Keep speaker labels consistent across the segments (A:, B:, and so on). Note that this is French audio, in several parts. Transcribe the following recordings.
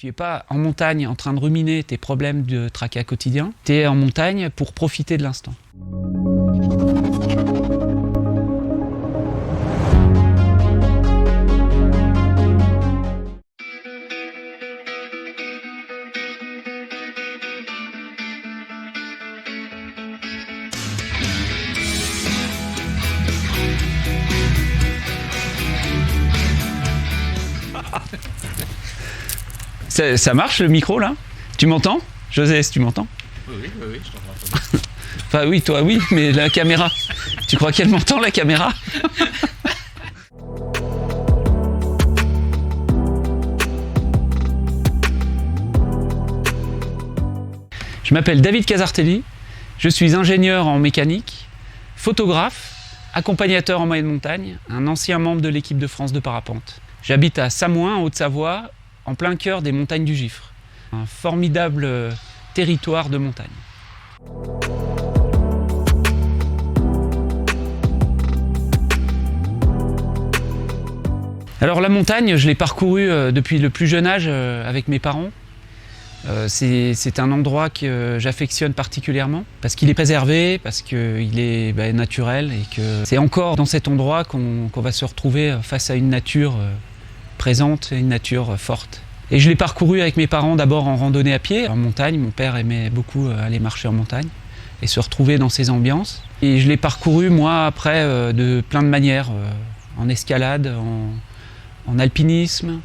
A: Tu n'es pas en montagne en train de ruminer tes problèmes de tracas quotidien. Tu es en montagne pour profiter de l'instant. Ça marche le micro là? Tu m'entends? José, est-ce que tu m'entends?
B: Oui, je t'entends.
A: Enfin oui, toi oui, mais la caméra. Tu crois qu'elle m'entend la caméra? Je m'appelle David Casartelli, je suis ingénieur en mécanique, photographe, accompagnateur en moyenne montagne, un ancien membre de l'équipe de France de parapente. J'habite à Samoin, en Haute-Savoie, en plein cœur des montagnes du Gifre. Un formidable territoire de montagne. Alors la montagne, je l'ai parcourue depuis le plus jeune âge avec mes parents. C'est un endroit que j'affectionne particulièrement parce qu'il est préservé, parce qu'il est naturel et que c'est encore dans cet endroit qu'on va se retrouver face à une nature présente et une nature forte. Et je l'ai parcouru avec mes parents d'abord en randonnée à pied, en montagne. Mon père aimait beaucoup aller marcher en montagne et se retrouver dans ces ambiances. Et je l'ai parcouru moi après de plein de manières, en escalade, en alpinisme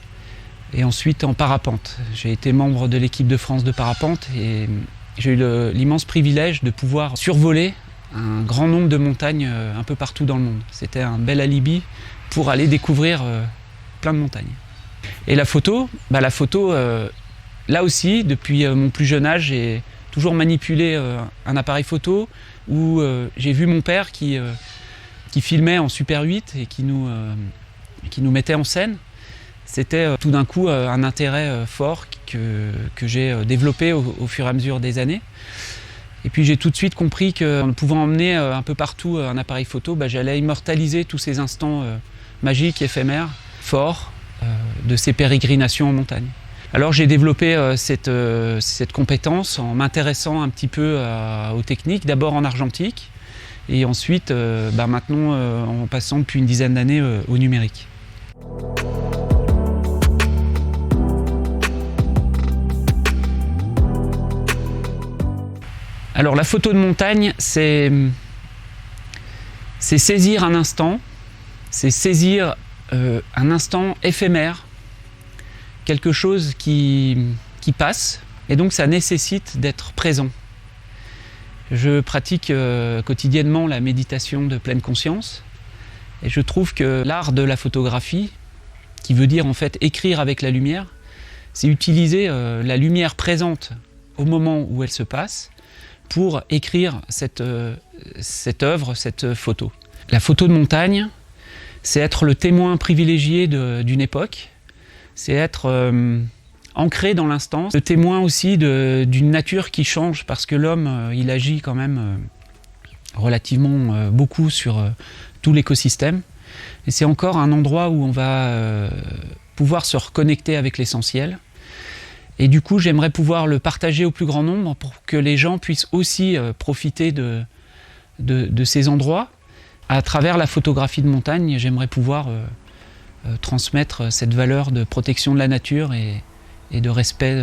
A: et ensuite en parapente. J'ai été membre de l'équipe de France de parapente et j'ai eu l'immense privilège de pouvoir survoler un grand nombre de montagnes un peu partout dans le monde. C'était un bel alibi pour aller découvrir plein de montagnes. Et la photo, là aussi, depuis mon plus jeune âge, j'ai toujours manipulé un appareil photo où j'ai vu mon père qui filmait en Super 8 et qui nous mettait en scène. C'était tout d'un coup un intérêt fort que j'ai développé au fur et à mesure des années. Et puis j'ai tout de suite compris qu'en pouvant emmener un peu partout un appareil photo, j'allais immortaliser tous ces instants magiques, éphémères, forts, de ces pérégrinations en montagne. Alors j'ai développé cette compétence en m'intéressant un petit peu aux techniques, d'abord en argentique, et ensuite maintenant en passant depuis une dizaine d'années au numérique. Alors la photo de montagne, c'est saisir un instant, c'est saisir un instant éphémère, quelque chose qui passe, et donc ça nécessite d'être présent. Je pratique quotidiennement la méditation de pleine conscience, et je trouve que l'art de la photographie, qui veut dire en fait écrire avec la lumière, c'est utiliser la lumière présente au moment où elle se passe, pour écrire cette œuvre, cette photo. La photo de montagne, c'est être le témoin privilégié d'une époque, c'est être ancré dans l'instant, le témoin aussi d'une nature qui change, parce que l'homme, il agit quand même relativement beaucoup sur tout l'écosystème. Et c'est encore un endroit où on va pouvoir se reconnecter avec l'essentiel. Et du coup, j'aimerais pouvoir le partager au plus grand nombre pour que les gens puissent aussi profiter de ces endroits. À travers la photographie de montagne, j'aimerais pouvoir transmettre cette valeur de protection de la nature et de respect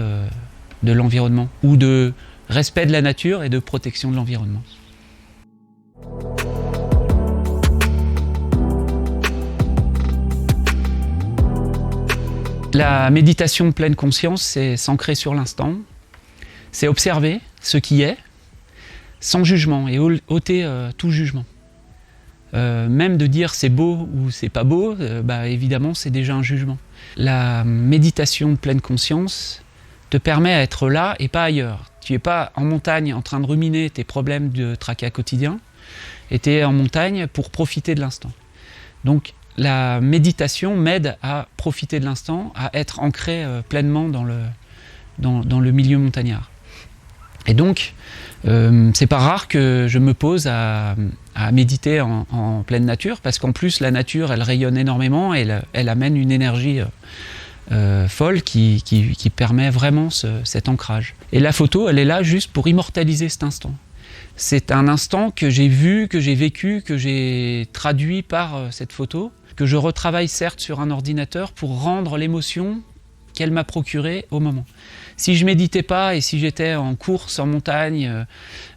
A: de l'environnement, ou de respect de la nature et de protection de l'environnement. La méditation de pleine conscience, c'est s'ancrer sur l'instant, c'est observer ce qui est, sans jugement, et ôter tout jugement. Même de dire c'est beau ou c'est pas beau, évidemment c'est déjà un jugement. La méditation de pleine conscience te permet à être là et pas ailleurs. Tu n'es pas en montagne en train de ruminer tes problèmes de tracas quotidien, et tu es en montagne pour profiter de l'instant. Donc la méditation m'aide à profiter de l'instant, à être ancré pleinement dans le milieu montagnard. Et donc, c'est pas rare que je me pose à méditer en pleine nature, parce qu'en plus la nature, elle rayonne énormément, elle amène une énergie folle qui permet vraiment cet ancrage. Et la photo, elle est là juste pour immortaliser cet instant. C'est un instant que j'ai vu, que j'ai vécu, que j'ai traduit par cette photo, que je retravaille certes sur un ordinateur pour rendre l'émotion qu'elle m'a procurée au moment. Si je méditais pas et si j'étais en course en montagne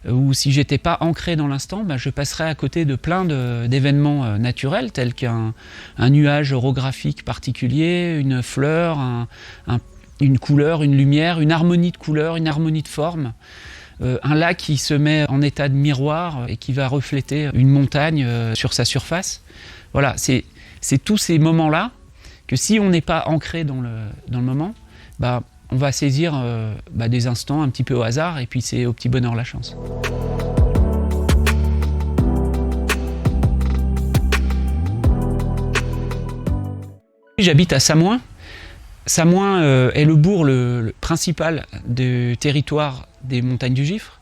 A: ou si j'étais pas ancré dans l'instant, je passerais à côté de plein d'événements naturels tels qu'un nuage orographique particulier, une fleur, une couleur, une lumière, une harmonie de couleurs, une harmonie de forme. Un lac qui se met en état de miroir et qui va refléter une montagne sur sa surface. Voilà, c'est tous ces moments-là que si on n'est pas ancré dans le moment, on va saisir des instants un petit peu au hasard et puis c'est au petit bonheur la chance. J'habite à Samoin. Samoin est le bourg le principal du territoire des montagnes du Gifre.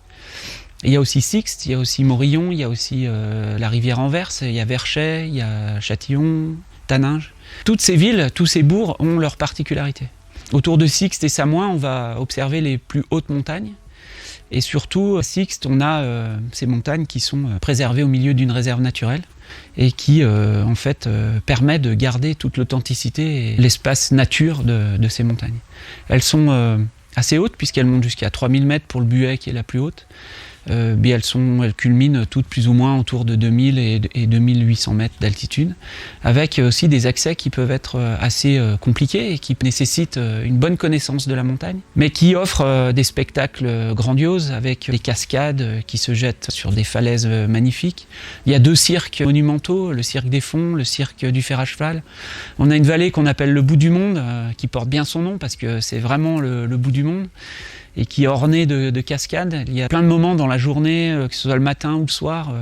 A: Il y a aussi Sixte, il y a aussi Morillon, il y a aussi la rivière Anvers, il y a Verchet, il y a Châtillon, Taninges. Toutes ces villes, tous ces bourgs ont leurs particularités. Autour de Sixte et Samoin, on va observer les plus hautes montagnes. Et surtout, à Sixte, on a ces montagnes qui sont préservées au milieu d'une réserve naturelle et qui, permet de garder toute l'authenticité et l'espace nature de ces montagnes. Elles sont assez hautes puisqu'elles montent jusqu'à 3000 mètres pour le Buet qui est la plus haute. Elles culminent toutes plus ou moins autour de 2000 et 2800 mètres d'altitude, avec aussi des accès qui peuvent être assez compliqués et qui nécessitent une bonne connaissance de la montagne, mais qui offrent des spectacles grandioses avec des cascades qui se jettent sur des falaises magnifiques. Il y a 2 cirques monumentaux, le cirque des Fonds, le cirque du fer à cheval. On a une vallée qu'on appelle le bout du monde, qui porte bien son nom parce que c'est vraiment le bout du monde, et qui est orné de cascades. Il y a plein de moments dans la journée, que ce soit le matin ou le soir,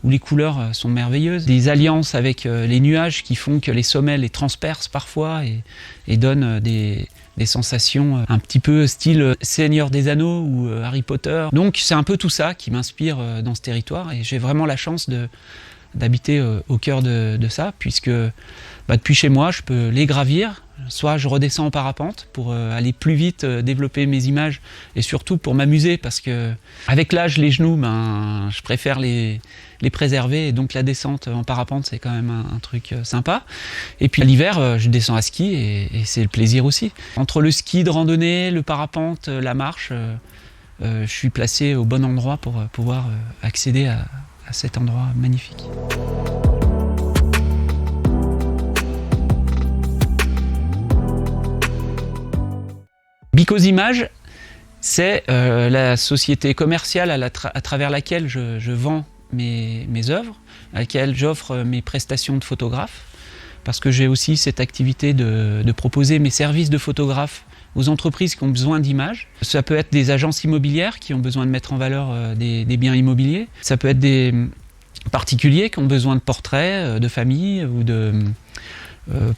A: où les couleurs sont merveilleuses. Des alliances avec les nuages qui font que les sommets les transpercent parfois et donnent des sensations un petit peu style Seigneur des Anneaux ou Harry Potter. Donc c'est un peu tout ça qui m'inspire dans ce territoire et j'ai vraiment la chance d'habiter au cœur de ça, puisque depuis chez moi, je peux les gravir. Soit je redescends en parapente pour aller plus vite, développer mes images et surtout pour m'amuser parce que avec l'âge, les genoux, je préfère les préserver et donc la descente en parapente, c'est quand même un truc sympa. Et puis l'hiver, je descends à ski et c'est le plaisir aussi. Entre le ski de randonnée, le parapente, la marche, je suis placé au bon endroit pour pouvoir accéder à cet endroit magnifique. Because Images, c'est la société commerciale à travers laquelle je vends mes œuvres, à laquelle j'offre mes prestations de photographe, parce que j'ai aussi cette activité de proposer mes services de photographe aux entreprises qui ont besoin d'images. Ça peut être des agences immobilières qui ont besoin de mettre en valeur des biens immobiliers. Ça peut être des particuliers qui ont besoin de portraits de famille ou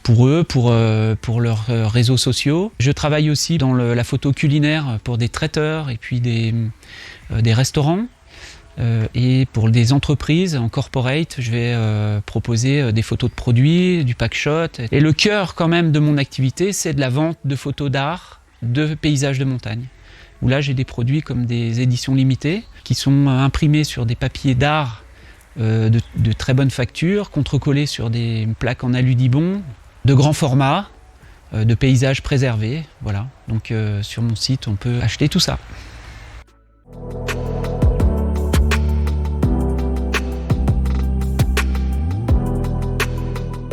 A: pour eux, pour leurs réseaux sociaux. Je travaille aussi dans la photo culinaire pour des traiteurs et puis des restaurants. Et pour des entreprises en corporate, je vais proposer des photos de produits, du packshot. Et le cœur quand même de mon activité, c'est de la vente de photos d'art, de paysages de montagne. Où là, j'ai des produits comme des éditions limitées qui sont imprimés sur des papiers d'art de très bonne facture, contrecollés sur des plaques en aludibond, de grand format, de paysages préservés. Voilà. Donc sur mon site, on peut acheter tout ça.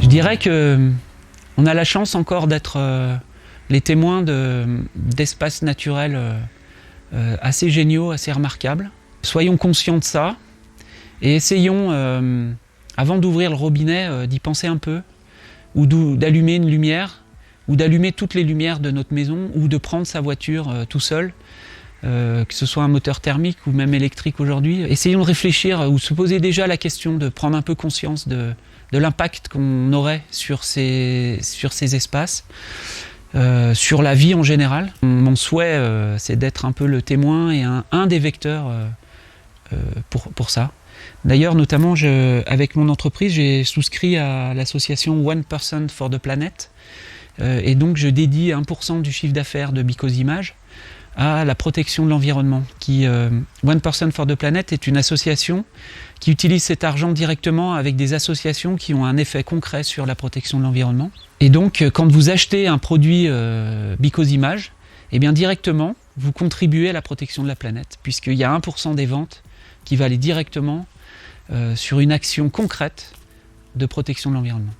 A: Je dirais qu'on a la chance encore d'être les témoins d'espaces naturels assez géniaux, assez remarquables. Soyons conscients de ça. Et essayons, avant d'ouvrir le robinet, d'y penser un peu, ou d'allumer une lumière, ou d'allumer toutes les lumières de notre maison, ou de prendre sa voiture tout seul, que ce soit un moteur thermique ou même électrique aujourd'hui. Essayons de réfléchir ou se poser déjà la question de prendre un peu conscience de l'impact qu'on aurait sur ces espaces, sur la vie en général. Mon souhait, c'est d'être un peu le témoin et un des vecteurs pour ça. D'ailleurs, notamment, avec mon entreprise, j'ai souscrit à l'association One Person for the Planet, Et donc je dédie 1% du chiffre d'affaires de Because Image à la protection de l'environnement. One Person for the Planet est une association qui utilise cet argent directement avec des associations qui ont un effet concret sur la protection de l'environnement. Et donc quand vous achetez un produit Because Image, eh bien directement vous contribuez à la protection de la planète, puisqu'il y a 1% des ventes qui va aller directement sur une action concrète de protection de l'environnement.